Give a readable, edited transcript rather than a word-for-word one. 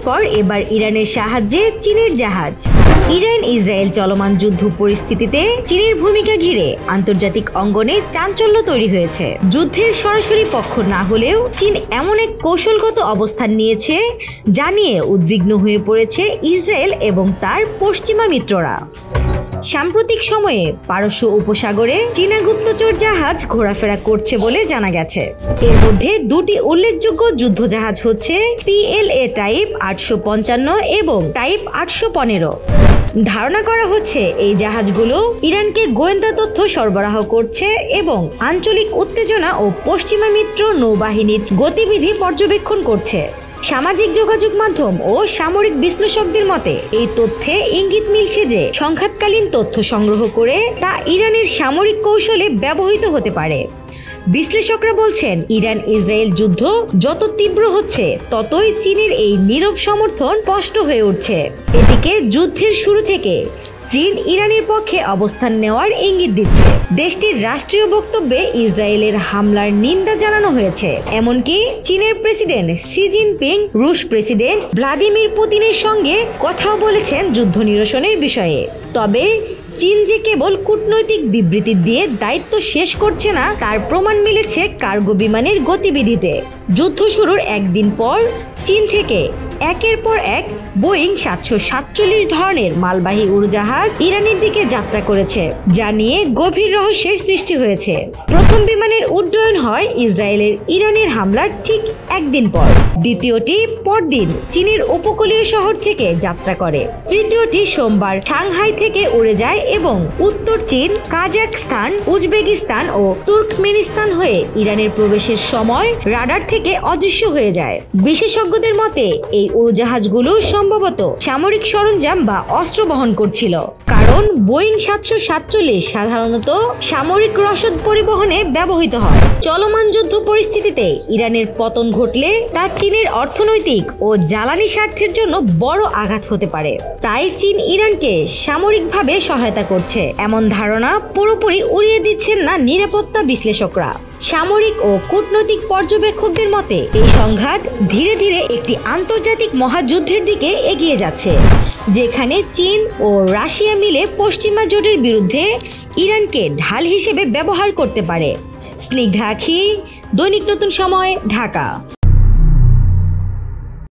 পর এবার ইরানের সাহায্যে চীনের জাহাজ। ইরান ইসরায়েল চলমান যুদ্ধ পরিস্থিতিতে চীনের ভূমিকা ঘিরে আন্তর্জাতিক অঙ্গনে চাঞ্চল্য তৈরি হয়েছে। যুদ্ধের সরাসরি পক্ষ না হলেও চীন এমন এক কৌশলগত অবস্থান নিয়েছে যা নিয়ে উদ্বিগ্ন হয়ে পড়েছে ইসরায়েল এবং তার পশ্চিমা মিত্ররা। সাম্প্রতিক সময়ে পারস্য উপসাগরে চীনা গুপ্তচর জাহাজ ঘোরাফেরা করছে বলে জানা গেছে। এর মধ্যে দুটি উল্লেখযোগ্য যুদ্ধজাহাজ হচ্ছে PLA টাইপ 855 এবং টাইপ 815। ধারণা করা হচ্ছে এই জাহাজগুলো ইরানকে গোয়েন্দা তথ্য সরবরাহ করছে এবং আঞ্চলিক উত্তেজনা ও পশ্চিমা মিত্র নৌবাহিনীর গতিবিধি পর্যবেক্ষণ করছে। সামাজিক যোগাযোগ মাধ্যম ও সামরিক বিশ্লেষকদের মতে এই তথ্যে ইঙ্গিত মিলছে যে সংঘাতকালীন তথ্য সংগ্রহ করে তা ইরানের সামরিক কৌশলে ব্যবহৃত হতে পারে। বিশ্লেষকরা বলছেন, ইরান ইসরায়েল যুদ্ধ যত তীব্র হচ্ছে ততই চীনের এই নীরব সমর্থন স্পষ্ট হয়ে উঠছে। এদিকে যুদ্ধের শুরু থেকে চীন ইরানের পক্ষে অবস্থান নেওয়ার ইঙ্গিত দিচ্ছে। দেশটির রাষ্ট্রীয় বক্তব্যে ইসরায়েলের হামলার নিন্দা জানানো হয়েছে। এমনকি চীনের প্রেসিডেন্ট শি জিনপিং রুশ প্রেসিডেন্ট ভ্লাদিমির পুতিনের সঙ্গে কথাও বলেছেন যুদ্ধ নিরসনের বিষয়ে। তবে চীন যে কেবল কূটনৈতিক বিবৃতি দিয়ে দায়িত্ব শেষ করছে না তার প্রমাণ মিলেছে কার্গো বিমানের গতিবিধিতে। যুদ্ধ শুরুর একদিন পর চীন থেকে একের পর এক বোয়িং 747 ধরনের মালবাহী উড়োজাহাজ ইরানের দিকে যাত্রা করেছে, যা নিয়ে গভীর রহস্যের সৃষ্টি হয়েছে। প্রথম বিমানের উড্ডয়ন হয় ইসরায়েলের ইরানের হামলার ঠিক একদিন পর। দ্বিতীয়টি পরদিন চীনের উপকূলীয় শহর থেকে যাত্রা করে। তৃতীয়টি সোমবার সাংহাই থেকে উড়ে যায় এবং উত্তর চীন, কাজাখস্তান, উজবেকিস্তান ও তুর্কমেনিস্তান হয়ে ইরানের প্রবেশের সময় রাডার থেকে অদৃশ্য হয়ে যায়। বিশেষজ্ঞদের মতে এই উড়োজাহাজগুলো সম্ভবত সামরিক সরঞ্জাম বা অস্ত্র বহন করছিল, কারণ বোয়িং 747 সাধারণত সামরিক রসদ পরিবহনে ব্যবহৃত হয়। চলমান যুদ্ধ পরিস্থিতিতে ইরানের পতন ঘটলে তা চীনের অর্থনৈতিক ও জ্বালানি স্বার্থের জন্য বড় আঘাত হতে পারে। তাই চীন ইরানকে সামরিকভাবে সহায়তা করছে এমন ধারণা পুরোপুরি উড়িয়ে দিচ্ছেন না নিরাপত্তা বিশ্লেষকরা। সামরিক ও কূটনৈতিক পর্যবেক্ষকদের মতে এই সংঘাত ধীরে ধীরে একটি আন্তর্জাতিক মহাযুদ্ধের দিকে এগিয়ে যাচ্ছে, যেখানে চীন ও রাশিয়া মিলে পশ্চিমা জোটের বিরুদ্ধে ইরানকে ঢাল হিসেবে ব্যবহার করতে পারে। স্নিগ্ধা আখি, দৈনিক নতুন সময়, ঢাকা।